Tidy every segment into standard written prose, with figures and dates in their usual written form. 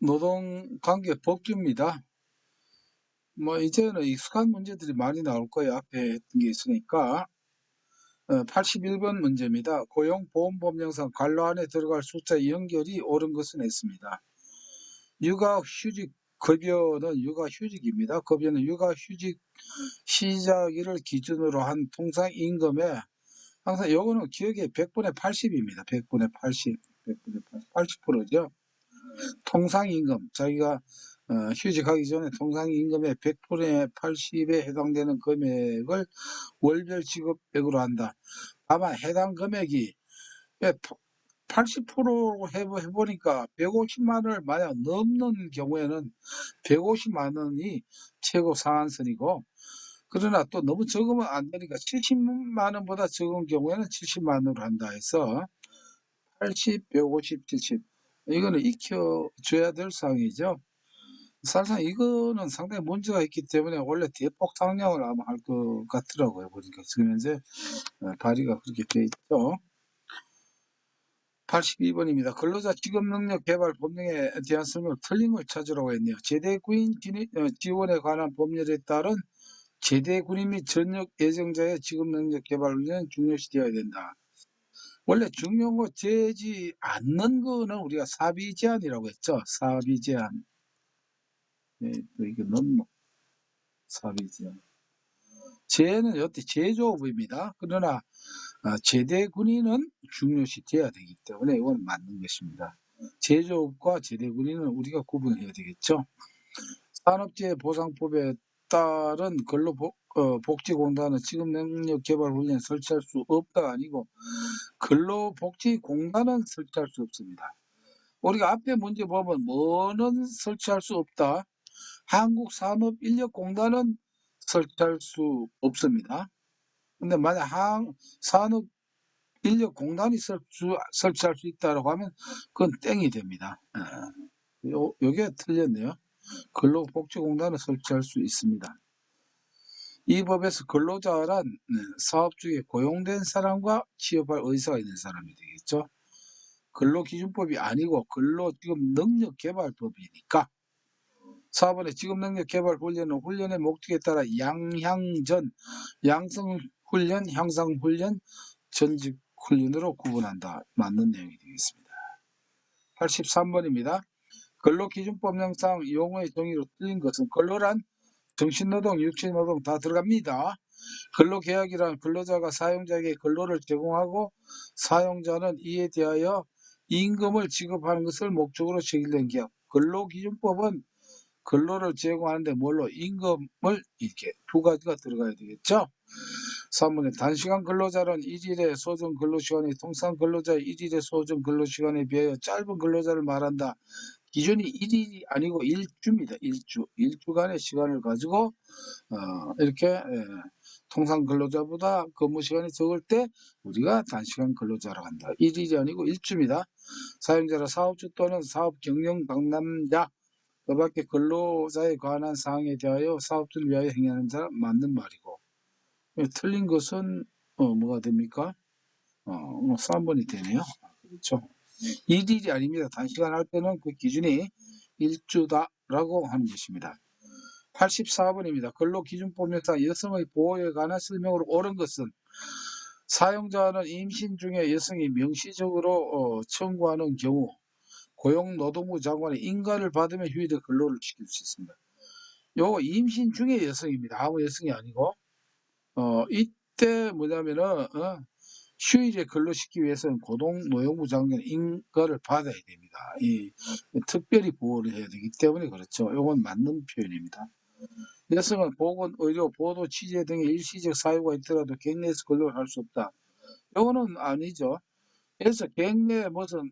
노동관계 법규입니다. 뭐 이제는 익숙한 문제들이 많이 나올 거예요. 앞에 했던 게 있으니까. 81번 문제입니다. 고용보험법령상 관로 안에 들어갈 숫자 연결이 옳은 것은 했습니다. 육아휴직 급여는 육아휴직입니다. 급여는 육아휴직 시작일을 기준으로 한 통상임금에 항상 요거는 기억에 100분의 80입니다. 100분의 80, 100분의 80, 80%죠. 통상임금, 자기가 휴직하기 전에 통상임금의 100분의 80에 해당되는 금액을 월별 지급액으로 한다. 다만 해당 금액이 80% 해보니까 150만 원을 만약 넘는 경우에는 150만 원이 최고 상한선이고, 그러나 또 너무 적으면 안 되니까 70만 원보다 적은 경우에는 70만 원으로 한다 해서 80, 150, 70 이거는 익혀줘야 될 사항이죠. 사실상 이거는 상당히 문제가 있기 때문에 원래 대폭 상향을 아마 할 것 같더라고요. 보니까 지금 현재 발의가 그렇게 돼 있죠. 82번입니다. 근로자 직업능력 개발 법령에 대한 설명을 틀린 걸 찾으라고 했네요. 제대군인 지원에 관한 법률에 따른 제대군인 및 전역 예정자의 직업능력 개발은 중요시 되어야 된다. 원래 중요한 거 되지 않는 거는 우리가 사비 제한이라고 했죠. 사비 제한. 네, 또 이게 너무 사비 제한. 제는 여태 제조업입니다. 그러나 제대 군인은 중요시 돼야 되기 때문에 이건 맞는 것입니다. 제조업과 제대 군인은 우리가 구분해야 되겠죠. 산업재해보상법에 따른 근로복지공단은 직업능력개발훈련 설치할 수 없다가 아니고 근로복지공단은 설치할 수 없습니다. 우리가 앞에 문제 보면 뭐는 설치할 수 없다. 한국산업인력공단은 설치할 수 없습니다. 근데 만약 산업인력공단이 설치할 수 있다고 하면 그건 땡이 됩니다. 요게 틀렸네요. 근로복지공단을 설치할 수 있습니다. 이 법에서 근로자란 사업 중에 고용된 사람과 취업할 의사가 있는 사람이 되겠죠. 근로기준법이 아니고 근로직업능력개발법이니까 4번에 직업능력개발훈련은 훈련의 목적에 따라 양향전, 양성훈련, 향상훈련, 전직훈련으로 구분한다. 맞는 내용이 되겠습니다. 83번입니다. 근로기준법령상 용어의 정의로 틀린 것은 근로란 정신노동, 육체노동 다 들어갑니다. 근로계약이란 근로자가 사용자에게 근로를 제공하고 사용자는 이에 대하여 임금을 지급하는 것을 목적으로 체결된 계약. 근로기준법은 근로를 제공하는데 뭘로 임금을 이렇게 두 가지가 들어가야 되겠죠. 3번에 단시간 근로자는 1일의 소정 근로시간이 통상 근로자의 1일의 소정 근로시간에 비하여 짧은 근로자를 말한다. 기준이 1일이 아니고 1주입니다. 1주간의 시간을 가지고 이렇게 통상 근로자보다 근무 시간이 적을 때 우리가 단시간 근로자라고 한다. 1일이 아니고 1주입니다. 사용자라 사업주 또는 사업 경영 당남자 그 밖에 근로자에 관한 사항에 대하여 사업주를 위하여 행하는 자 맞는 말이고, 틀린 것은 뭐가 됩니까? 3번이 되네요. 그렇죠. 1일이 아닙니다. 단시간 할 때는 그 기준이 1주다라고 하는 것입니다. 84번입니다. 근로기준법령상 여성의 보호에 관한 설명으로 옳은 것은 사용자는 임신 중에 여성이 명시적으로 청구하는 경우 고용노동부 장관의 인가를 받으면 휴일에 근로를 시킬 수 있습니다. 요거 임신 중에 여성입니다. 아무 여성이 아니고 이때 뭐냐면은 휴일에 근로시키기 위해서는 고용노동부 장관의 인가를 받아야 됩니다. 특별히 보호를 해야 되기 때문에 그렇죠. 요건 맞는 표현입니다. 여성은 보건, 의료, 보도, 취재 등의 일시적 사유가 있더라도 격리해서 근로를 할 수 없다. 요거는 아니죠. 그래서 격리에 무슨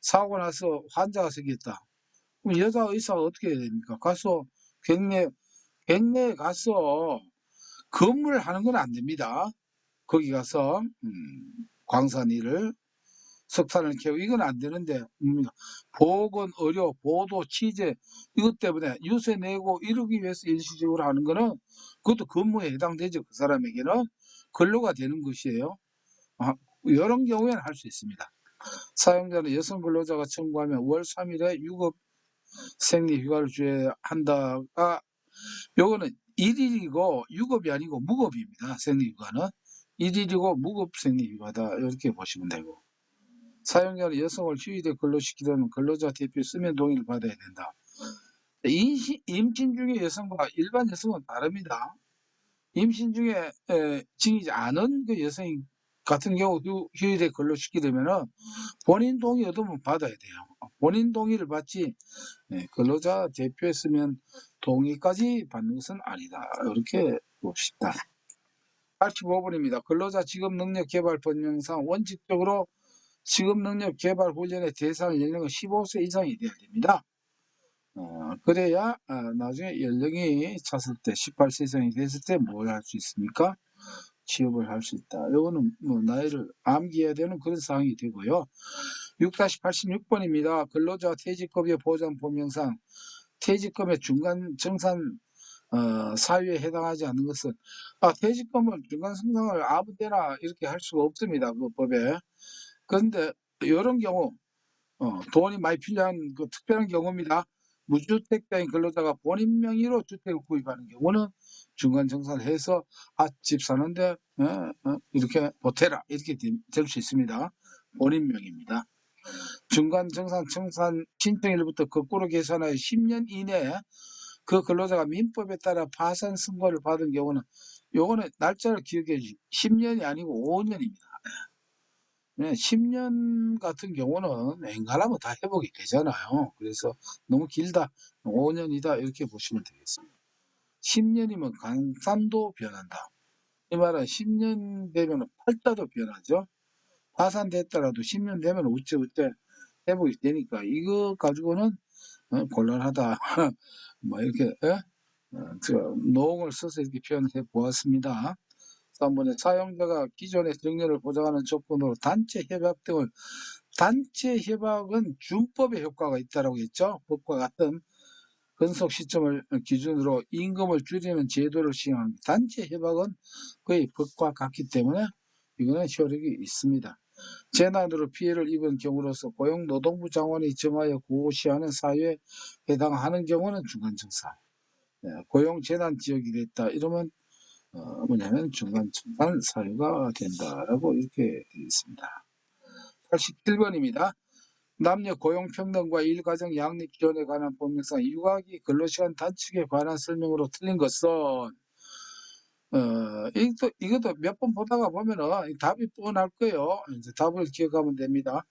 사고 나서 환자가 생겼다. 그럼 여자 의사가 어떻게 해야 됩니까? 가서 격리에 가서 근무를 하는 건 안 됩니다. 거기 가서 광산 일을 석탄을 캐고 이건 안 되는데 보건, 의료, 보도, 취재 이것 때문에 유세 내고 이러기 위해서 일시적으로 하는 거는 그것도 근무에 해당되죠. 그 사람에게는 근로가 되는 것이에요. 이런 경우에는 할 수 있습니다. 사용자는 여성 근로자가 청구하면 월 3일에 유급 생리휴가를 줘야 한다가 요거는 일일이고 유급이 아니고 무급입니다. 생리휴가는 일일이고 무급 생리휴가다 이렇게 보시면 되고 사용자는 여성을 휴일에 근로시키려면 근로자 대표 서면 동의를 받아야 된다. 임신 중에 여성과 일반 여성은 다릅니다. 임신 중에 징이지 않은 그 여성 같은 경우 휴일에 근로시키려면은 본인 동의 얻으면 받아야 돼요. 본인 동의를 받지 근로자 대표했으면 동의까지 받는 것은 아니다. 이렇게 봅시다. 85번입니다. 근로자 직업능력 개발 법령상 원칙적으로 직업능력 개발 훈련의 대상 연령은 15세 이상이 돼야 됩니다. 그래야 나중에 연령이 찼을 때 18세 이상이 됐을 때 뭘 할 수 있습니까? 취업을 할 수 있다. 이거는 뭐 나이를 암기해야 되는 그런 사항이 되고요. 6-86번입니다. 근로자 퇴직급여 보장 법령상 퇴직금의 중간 정산 사유에 해당하지 않는 것은 퇴직금을 중간 정산을 아무 때나 이렇게 할 수가 없습니다. 그 법에. 그런데 이런 경우 돈이 많이 필요한 그 특별한 경우입니다. 무주택자인 근로자가 본인 명의로 주택을 구입하는 경우는 중간 정산을 해서 집 사는데 이렇게 보태라 이렇게 될 수 있습니다. 본인 명의입니다. 중간 정산 청산 신청일부터 거꾸로 계산하여 10년 이내에 그 근로자가 민법에 따라 파산 선고를 받은 경우는 요거는 날짜를 기억해 주십시오. 10년이 아니고 5년입니다. 10년 같은 경우는 웬간하면 다 회복이 되잖아요. 그래서 너무 길다, 5년이다 이렇게 보시면 되겠습니다. 10년이면 강산도 변한다. 이 말은 10년 되면 팔다도 변하죠. 파산됐더라도 10년 되면 어째 회복이 되니까 이거 가지고는 곤란하다. 뭐 이렇게 노ong을 써서 이렇게 표현해 보았습니다. 3번에 사용자가 기존의 정년을 보장하는 조건으로 단체 협약 등을 단체 협약은 준법의 효과가 있다라고 했죠. 법과 같은 근속 시점을 기준으로 임금을 줄이는 제도를 시행합니다. 단체 협약은 거의 법과 같기 때문에 이거는 효력이 있습니다. 재난으로 피해를 입은 경우로서 고용노동부 장관이 정하여 고시하는 사유에 해당하는 경우는 중간청산. 고용재난 지역이 됐다 이러면 뭐냐면 중간청산 사유가 된다라고 이렇게 되어 있습니다. 87번입니다. 남녀 고용평등과 일가정 양립 지원에 관한 법령상 육아기 근로시간 단축에 관한 설명으로 틀린 것은 이것도 몇 번 보다가 보면은 답이 뻔할 거예요. 이제 답을 기억하면 됩니다.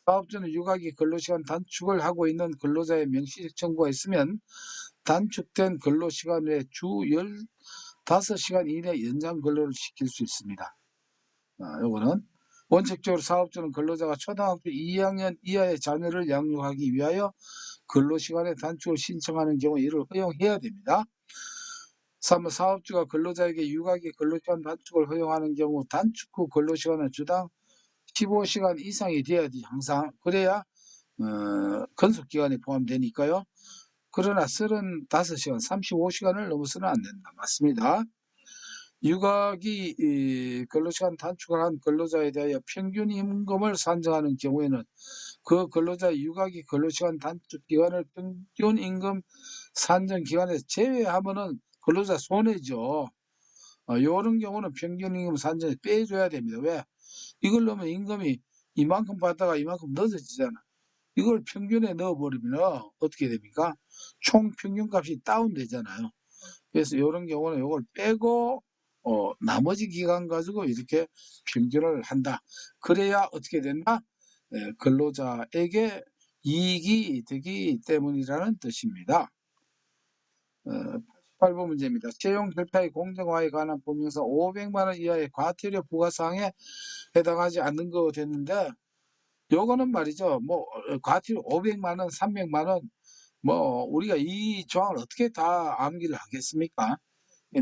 사업주는 육아기 근로시간 단축을 하고 있는 근로자의 명시적 청구가 있으면 단축된 근로시간 외 주 15시간 이내 연장 근로를 시킬 수 있습니다. 요거는 원칙적으로 사업주는 근로자가 초등학교 2학년 이하의 자녀를 양육하기 위하여 근로시간의 단축을 신청하는 경우 이를 허용해야 됩니다. 3번 사업주가 근로자에게 육아기 근로시간 단축을 허용하는 경우 단축 후 근로시간은 주당 15시간 이상이 돼야지 항상 그래야 근속기간에 포함되니까요. 그러나 35시간 35시간을 넘어서는 안 된다. 맞습니다. 육아기 근로시간 단축을 한 근로자에 대하여 평균 임금을 산정하는 경우에는 그 근로자의 육아기 근로시간 단축 기간을 평균 임금 산정 기간에서 제외하면은 근로자 손해죠. 이런 경우는 평균 임금 산정에 빼줘야 됩니다. 왜? 이걸 넣으면 임금이 이만큼 받다가 이만큼 늦어지잖아. 이걸 평균에 넣어버리면 어떻게 됩니까? 총 평균값이 다운되잖아요. 그래서 이런 경우는 이걸 빼고 나머지 기간 가지고 이렇게 평균을 한다. 그래야 어떻게 된다? 근로자에게 이익이 되기 때문이라는 뜻입니다. 88번 문제입니다. 채용 절차의 공정화에 관한 법령상 500만 원 이하의 과태료 부과사항에 해당하지 않는 거 됐는데 요거는 말이죠. 뭐 과태료 500만 원, 300만 원 뭐 우리가 이 조항을 어떻게 다 암기를 하겠습니까?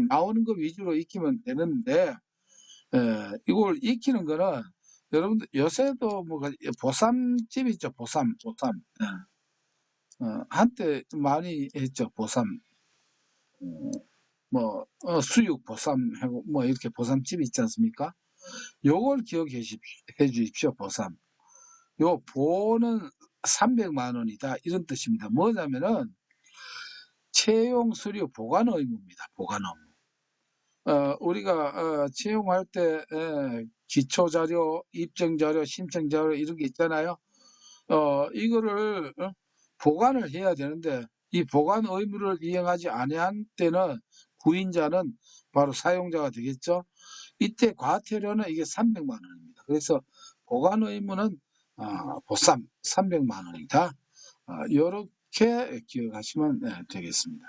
나오는 거 위주로 익히면 되는데 이걸 익히는 거는 여러분들 요새도 뭐 보쌈집 있죠. 보쌈. 한때 좀 많이 했죠. 보쌈. 수육 보쌈하고 뭐 이렇게 보쌈집 있지 않습니까? 요걸 기억해 주십시오. 보쌈. 요 보는 300만 원이다. 이런 뜻입니다. 뭐냐면은 채용 서류 보관 의무입니다. 보관 의무. 우리가 채용할 때 기초 자료, 입증 자료, 신청 자료 이런 게 있잖아요. 이거를 보관을 해야 되는데 이 보관 의무를 이행하지 아니한 때는 구인자는 바로 사용자가 되겠죠. 이때 과태료는 이게 300만 원입니다. 그래서 보관 의무는 보쌈 300만 원이다. 이렇게 기억하시면 되겠습니다.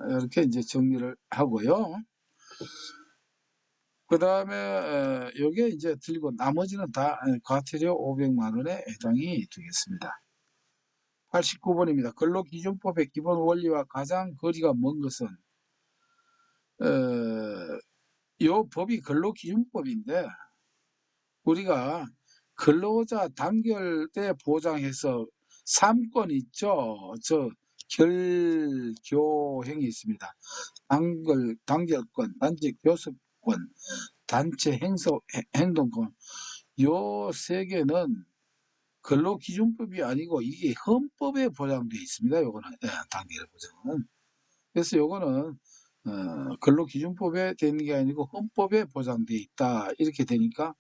이렇게 이제 정리를 하고요. 그 다음에 요게 이제 들고 나머지는 다 과태료 500만 원에 해당이 되겠습니다. 89번입니다. 근로기준법의 기본 원리와 가장 거리가 먼 것은 요 법이 근로기준법인데 우리가 근로자 단결 때 보장해서 3권 있죠. 저 결교행이 있습니다. 단결권, 단체 교섭권, 단체 행동권. 요 세 개는 근로기준법이 아니고 이게 헌법에 보장되어 있습니다. 요거는 단결 보장은. 그래서 요거는 근로기준법에 되는 게 아니고 헌법에 보장되어 있다. 이렇게 되니까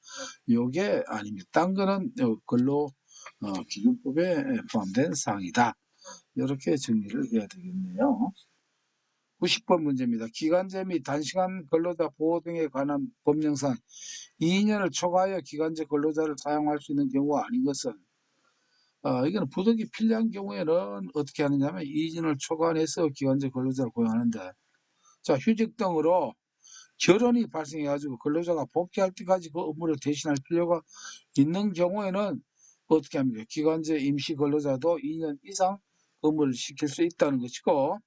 요게 아닙니다. 딴 거는 근로기준법에 포함된 사항이다. 이렇게 정리를 해야 되겠네요. 90번 문제입니다. 기간제 및 단시간 근로자 보호 등에 관한 법령상 2년을 초과하여 기간제 근로자를 사용할 수 있는 경우가 아닌 것은 이거는 부득이 필요한 경우에는 어떻게 하느냐면 2년을 초과해서 기간제 근로자를 고용하는데 자 휴직 등으로 결혼이 발생해가지고 근로자가 복귀할 때까지 그 업무를 대신할 필요가 있는 경우에는 어떻게 합니까? 기간제 임시 근로자도 2년 이상 근무를 시킬 수 있다는 것이고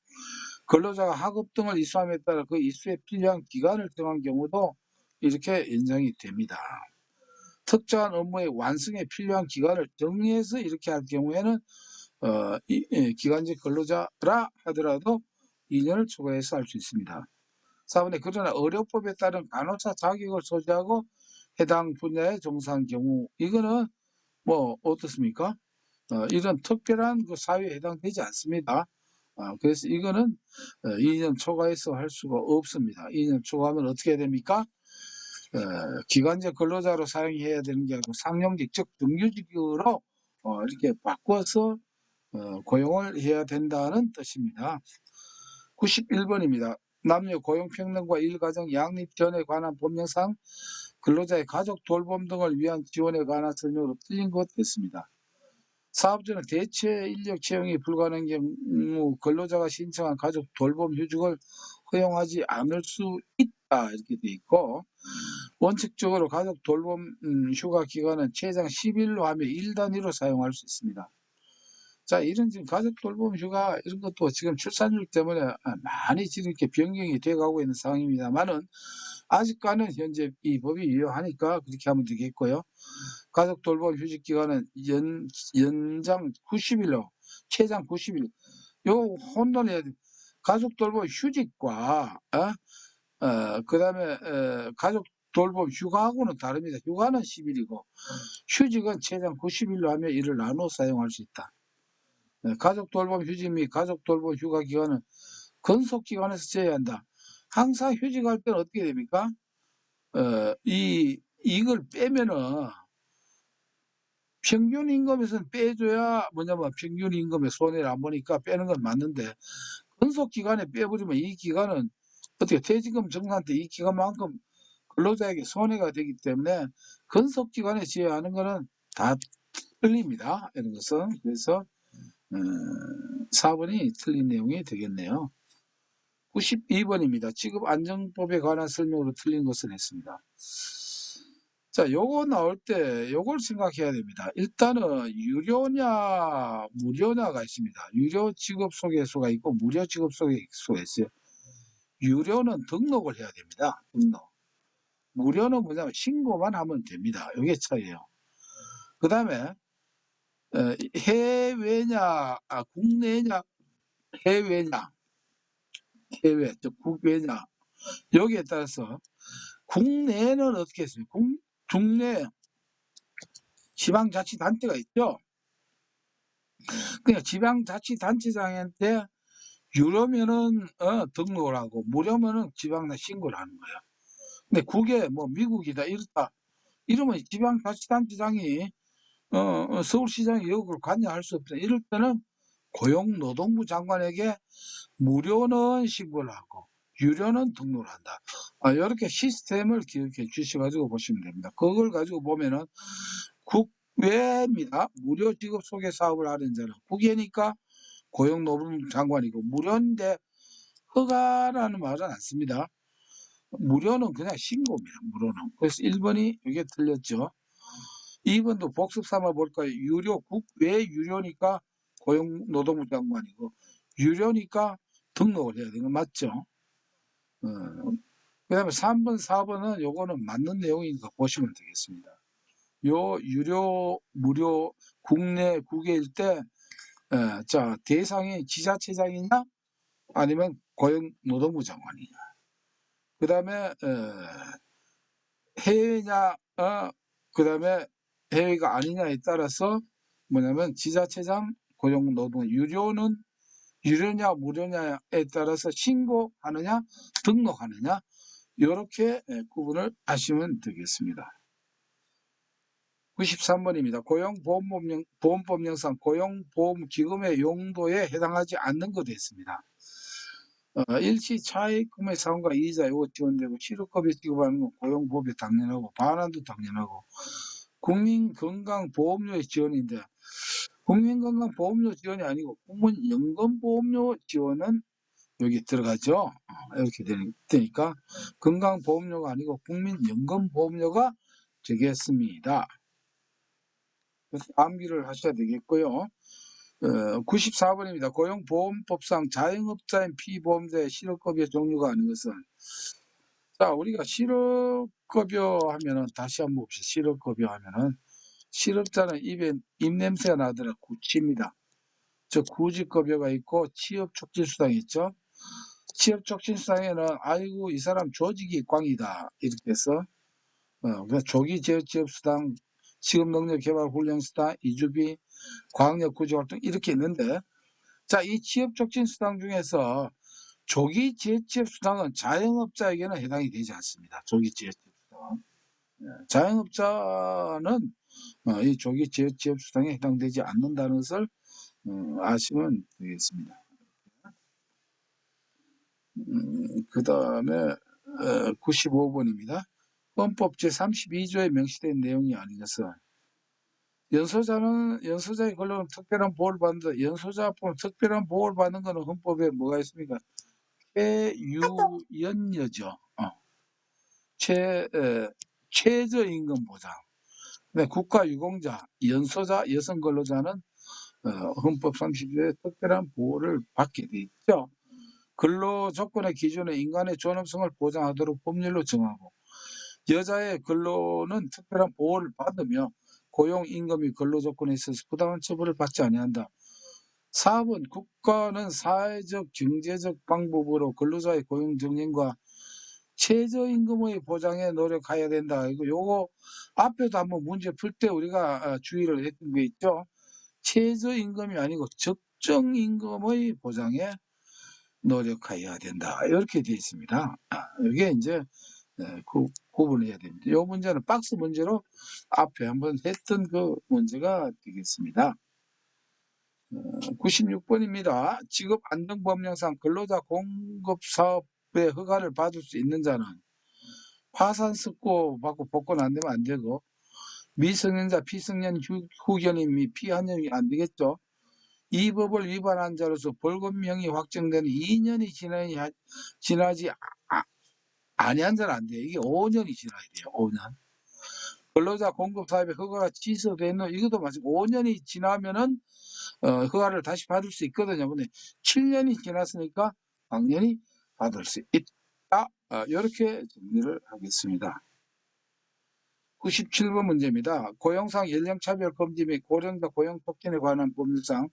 근로자가 학업 등을 이수함에 따라 그 이수에 필요한 기간을 정한 경우도 이렇게 인정이 됩니다. 특정한 업무의 완성에 필요한 기간을 정리해서 이렇게 할 경우에는 기간제 근로자라 하더라도 2년을 초과해서 할 수 있습니다. 4번에 그러나 의료법에 따른 간호사 자격을 소지하고 해당 분야에 종사한 경우 이거는 뭐 어떻습니까? 이런 특별한 그 사유에 해당되지 않습니다. 그래서 이거는 2년 초과해서 할 수가 없습니다. 2년 초과하면 어떻게 해야 됩니까? 기간제 근로자로 사용해야 되는 게 아니고 상용직 즉 정규직으로 이렇게 바꿔서 고용을 해야 된다는 뜻입니다. 91번입니다. 남녀 고용평등과 일가정 양립 지원에 관한 법령상 근로자의 가족 돌봄 등을 위한 지원에 관한 설명으로 틀린 것 됐습니다. 사업주는 대체 인력 채용이 불가능한 경우 근로자가 신청한 가족 돌봄 휴직을 허용하지 않을 수 있다 이렇게 돼 있고 원칙적으로 가족 돌봄 휴가 기간은 최장 10일로 하며 1단위로 사용할 수 있습니다. 자, 이런 지금 가족 돌봄 휴가 이런 것도 지금 출산율 때문에 많이 지금 이렇게 변경이 돼 가고 있는 상황입니다만은 아직까지는 현재 이 법이 유효하니까 그렇게 하면 되겠고요. 가족 돌봄 휴직 기간은 연장 90일로 최장 90일. 요 혼돈해야 돼. 가족 돌봄 휴직과 그다음에 가족 돌봄 휴가하고는 다릅니다. 휴가는 10일이고 휴직은 최장 90일로 하며 이를 나눠 사용할 수 있다. 가족 돌봄 휴직 및 가족 돌봄 휴가 기간은 근속 기관에서 제외한다. 항상 휴직할 때는 어떻게 됩니까? 이걸 빼면은 평균 임금에서는 빼줘야 뭐냐면 평균 임금의 손해를 안 보니까 빼는 건 맞는데 근속 기간에 빼버리면 이 기간은 어떻게 퇴직금 정산 때 이 기간만큼 근로자에게 손해가 되기 때문에 근속 기간에 제외하는 거는 다 틀립니다. 이런 것은 그래서 4번이 틀린 내용이 되겠네요. 92번입니다. 직업안정법에 관한 설명으로 틀린 것은 했습니다. 자, 요거 나올 때 요걸 생각해야 됩니다. 일단은 유료냐 무료냐가 있습니다. 유료 직업 소개서가 있고 무료 직업 소개서가 있어요. 유료는 등록을 해야 됩니다. 등록. 무료는 뭐냐면 신고만 하면 됩니다. 이게 차이예요. 그 다음에 해외냐 국내냐 해외냐 해외 즉 국외냐 여기에 따라서 국내는 어떻게 했어요? 국내 지방자치단체가 있죠. 그냥 지방자치단체장한테 유료면은 등록을 하고 무료면은 지방에 신고를 하는 거예요. 근데 그게 뭐 미국이다 이렇다 이러면 지방자치단체장이 서울시장이 이걸 관여할 수 없다. 이럴 때는 고용노동부 장관에게 무료는 신고를 하고 유료는 등록을 한다. 이렇게 시스템을 기억해 주셔가지고 보시면 됩니다. 그걸 가지고 보면은 국외입니다. 무료 직업 소개 사업을 하는 자는 국외니까 고용노동부 장관이고 무료인데 허가라는 말은 안 씁니다. 무료는 그냥 신고입니다. 무료는. 그래서 1번이 이게 틀렸죠. 2번도 복습 삼아 볼까요? 유료, 국외 유료니까 고용노동부 장관이고 유료니까 등록을 해야 되는 거 맞죠? 그 다음에 3번, 4번은 요거는 맞는 내용이니까 보시면 되겠습니다. 요 유료, 무료, 국내, 국외일 때, 자, 대상이 지자체장이냐 아니면 고용노동부 장관이냐. 그 다음에, 해외냐, 그 다음에 해외가 아니냐에 따라서 뭐냐면 지자체장, 고용노동, 유료냐 무료냐에 따라서 신고하느냐 등록하느냐 이렇게 구분을 하시면 되겠습니다. 93번입니다. 고용보험법령상 고용보험기금의 용도에 해당하지 않는 것도 있습니다. 일시 차익금의 상환과 이자 이거 지원되고 실업급여 지급하는 건 고용보험이 당연하고 반환도 당연하고 국민건강보험료의 지원인데 국민건강보험료 지원이 아니고 국민연금보험료 지원은 여기 들어가죠. 이렇게 되니까 건강보험료가 아니고 국민연금보험료가 되겠습니다. 그래서 암기를 하셔야 되겠고요. 94번입니다. 고용보험법상 자영업자인 피보험자의 실업급여 종류가 아닌 것은 자 우리가 실업급여 하면은 다시 한번 봅시다. 실업급여 하면은 실업자는 입에 입냄새가 나더라 구치입니다. 즉 구직급여가 있고 취업촉진수당이 있죠. 취업촉진수당에는 아이고 이 사람 조직이 꽝이다 이렇게 해서 조기재취업수당, 직업능력개발훈련수당, 이주비, 광역구직활동 이렇게 있는데 자, 이 취업촉진수당 중에서 조기재취업수당은 자영업자에게는 해당이 되지 않습니다. 조기재취업수당. 자영업자는 이 조기재취업수당에 해당되지 않는다는 것을 아시면 되겠습니다. 그 다음에 95번입니다. 헌법 제32조에 명시된 내용이 아닌 것은 연소자의 권력은 특별한 보호를 받는다. 연소자뿐 특별한 보호를 받는 것은 헌법에 뭐가 있습니까? 최유연여죠. 최저임금 보장. 네, 국가유공자, 연소자, 여성 근로자는 헌법 32조에 특별한 보호를 받게 돼 있죠. 근로 조건의 기준에 인간의 존엄성을 보장하도록 법률로 정하고 여자의 근로는 특별한 보호를 받으며 고용, 임금 및 근로 조건에 있어서 부당한 처벌을 받지 아니한다. 4번 국가는 사회적, 경제적 방법으로 근로자의 고용 정립과 최저임금의 보장에 노력해야 된다. 이거 요거 앞에도 한번 문제 풀 때 우리가 주의를 했던 게 있죠. 최저임금이 아니고 적정임금의 보장에 노력해야 된다. 이렇게 되어 있습니다. 이게 이제 구분해야 됩니다. 이 문제는 박스 문제로 앞에 한번 했던 그 문제가 되겠습니다. 96번입니다. 직업안정법령상 근로자 공급사업의 허가를 받을 수 있는 자는 파산석고 받고 복권 안 되면 안 되고 미성년자, 피성년 후견인 및 피한정이 안 되겠죠. 이 법을 위반한 자로서 벌금형이 확정되는 2년이 지나지 아니한 자는 안 돼요. 이게 5년이 지나야 돼요. 5년. 근로자 공급 사업의 허가가 취소되는 이것도 마찬가지고 5년이 지나면은 허가를 다시 받을 수 있거든요. 근데 7년이 지났으니까 당연히 받을 수 있다. 이렇게 정리를 하겠습니다. 97번 문제입니다. 고용상 연령차별 금지 및 고령자 고용 촉진에 관한 법률상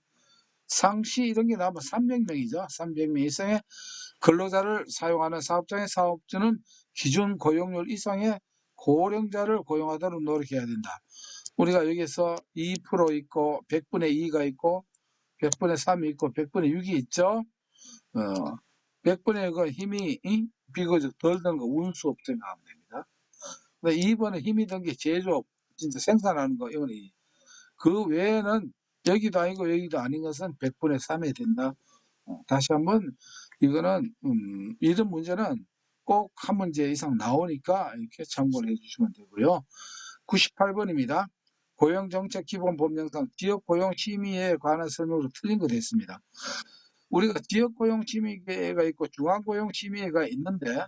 상시 이런 게 나오면 300명이죠. 300명 이상의 근로자를 사용하는 사업장의 사업주는 기준 고용률 이상의 고령자를 고용하도록 노력해야 된다. 우리가 여기서 2% 있고 100분의 2가 있고 100분의 3이 있고 100분의 6이 있죠. 100분의 그 힘이 비교적 덜 든 거 운수업 생각하면 됩니다. 근데 2번에 힘이 든 게 제조업, 진짜 생산하는 거, 이거는 그 외에는 여기도 아니고 여기도 아닌 것은 100분의 3이 된다. 다시 한번 이거는 이런 문제는 꼭 한 문제 이상 나오니까 이렇게 참고를 해주시면 되고요. 98번입니다. 고용정책 기본 법령상 지역고용심의에 관한 설명으로 틀린 거 됐습니다. 우리가 지역고용심의회가 있고 중앙고용심의회가 있는데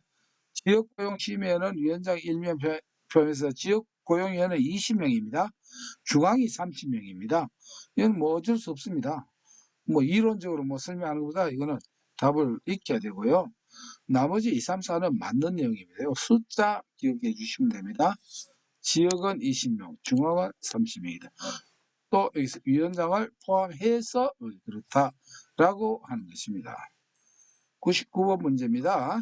지역고용심의회는 위원장 1명 포함해서 지역고용위원회 20명입니다. 중앙이 30명입니다. 이건 뭐 어쩔 수 없습니다. 뭐 이론적으로 뭐 설명하는 것보다 이거는 답을 익혀야 되고요. 나머지 2, 3, 4는 맞는 내용입니다. 숫자 기억해 주시면 됩니다. 지역은 20명, 중앙은 30명이다. 또 여기서 위원장을 포함해서 그렇다라고 하는 것입니다. 99번 문제입니다.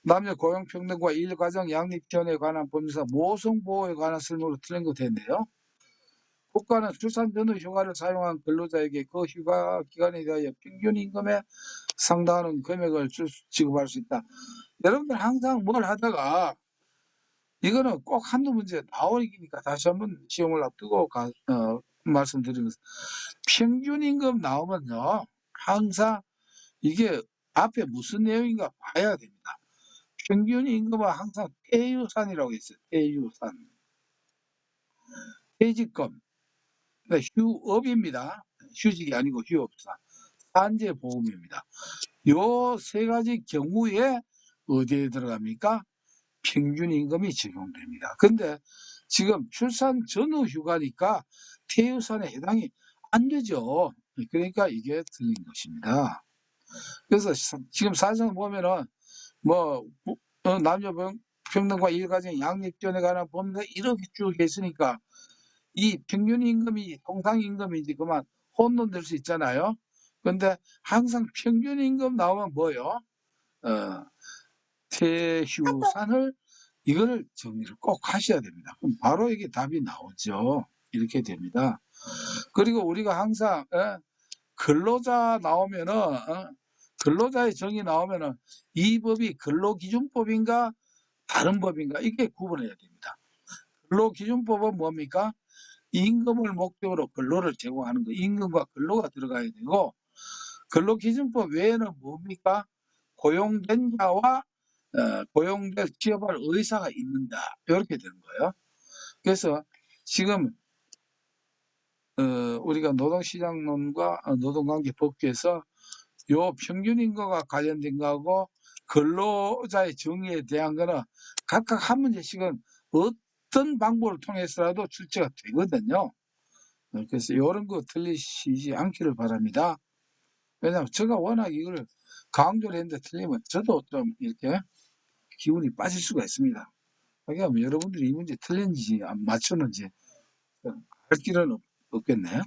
남녀 고용평등과 일가정 양립지원에 관한 법률상 모성보호에 관한 설명으로 틀린 거 됐네요. 국가는 출산 전후 휴가를 사용한 근로자에게 그 휴가 기간에 대하여 평균 임금에 상당하는 금액을 지급할 수 있다. 여러분들 항상 뭘 하다가 이거는 꼭 한두 문제 나오니까 다시 한번 시험을 앞두고 말씀드리면서 평균 임금 나오면요. 항상 이게 앞에 무슨 내용인가 봐야 됩니다. 평균 임금은 항상 폐유산이라고 있어요. 폐유산. 퇴직금. 휴업입니다. 휴직이 아니고 휴업사. 산재보험입니다. 요 세 가지 경우에 어디에 들어갑니까? 평균 임금이 적용됩니다. 근데 지금 출산 전후 휴가니까 퇴유산에 해당이 안 되죠. 그러니까 이게 틀린 것입니다. 그래서 지금 사실 보면은 뭐 남녀 평등과 일가정 양립지원에 관한 법률 이렇게 쭉 있으니까 이 평균 임금이 통상 임금이지 그만 혼돈될 수 있잖아요. 근데 항상 평균 임금 나오면 뭐요? 퇴휴산을 이거를 정리를 꼭 하셔야 됩니다. 그럼 바로 이게 답이 나오죠. 이렇게 됩니다. 그리고 우리가 항상 근로자 나오면은 근로자의 정의 나오면은 이 법이 근로기준법인가 다른 법인가 이게 구분해야 됩니다. 근로기준법은 뭡니까? 임금을 목적으로 근로를 제공하는 거, 임금과 근로가 들어가야 되고 근로기준법 외에는 뭡니까? 고용된 자와 고용될 취업할 의사가 있는다. 이렇게 되는 거예요. 그래서 지금 우리가 노동시장론과 노동관계법규에서 요 평균임금과 관련된 거하고 근로자의 정의에 대한 거는 각각 한 문제씩은 어떤 방법을 통해서라도 출제가 되거든요. 그래서 이런 거 틀리시지 않기를 바랍니다. 왜냐하면 제가 워낙 이걸 강조를 했는데 틀리면 저도 좀 이렇게 기운이 빠질 수가 있습니다. 그러니까 여러분들이 이 문제 틀렸는지 안 맞췄는지 알 길은 없겠네요.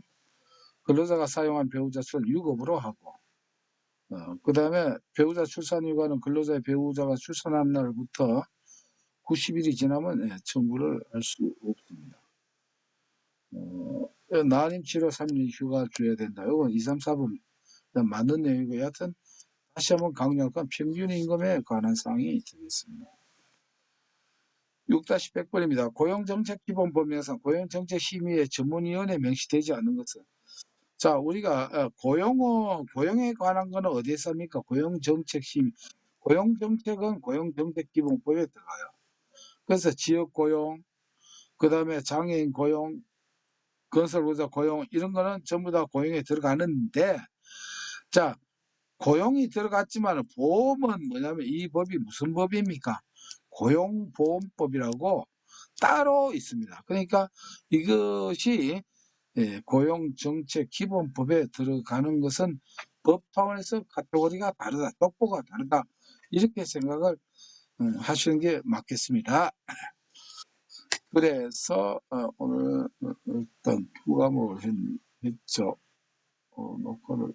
근로자가 사용한 배우자 출산 유급으로 하고 그 다음에 배우자 출산휴가는 근로자의 배우자가 출산한 날부터 90일이 지나면 청구를 할 수 없습니다. 난임치료 3일 휴가 줘야 된다. 이건 2, 3, 4번 맞는 내용이고 여하튼 다시 한번 강조할 건 평균 임금에 관한 사항이 되겠습니다. 6-100번입니다. 고용정책기본법령상 고용정책심의의 전문위원회 명시되지 않는 것은 자 우리가 고용에 관한 거는 어디에 씁니까? 고용정책심의. 고용정책은 고용정책기본법에 들어가요. 그래서 지역고용, 그 다음에 장애인 고용, 건설노자 고용 이런 거는 전부 다 고용에 들어가는데 자 고용이 들어갔지만 보험은 뭐냐면 이 법이 무슨 법입니까? 고용보험법이라고 따로 있습니다. 그러니까 이것이 고용정책기본법에 들어가는 것은 법 차원에서 카테고리가 다르다, 족보가 다르다 이렇게 생각을 하시는 게 맞겠습니다. 그래서 오늘 일단 두 과목을 했죠. 녹화를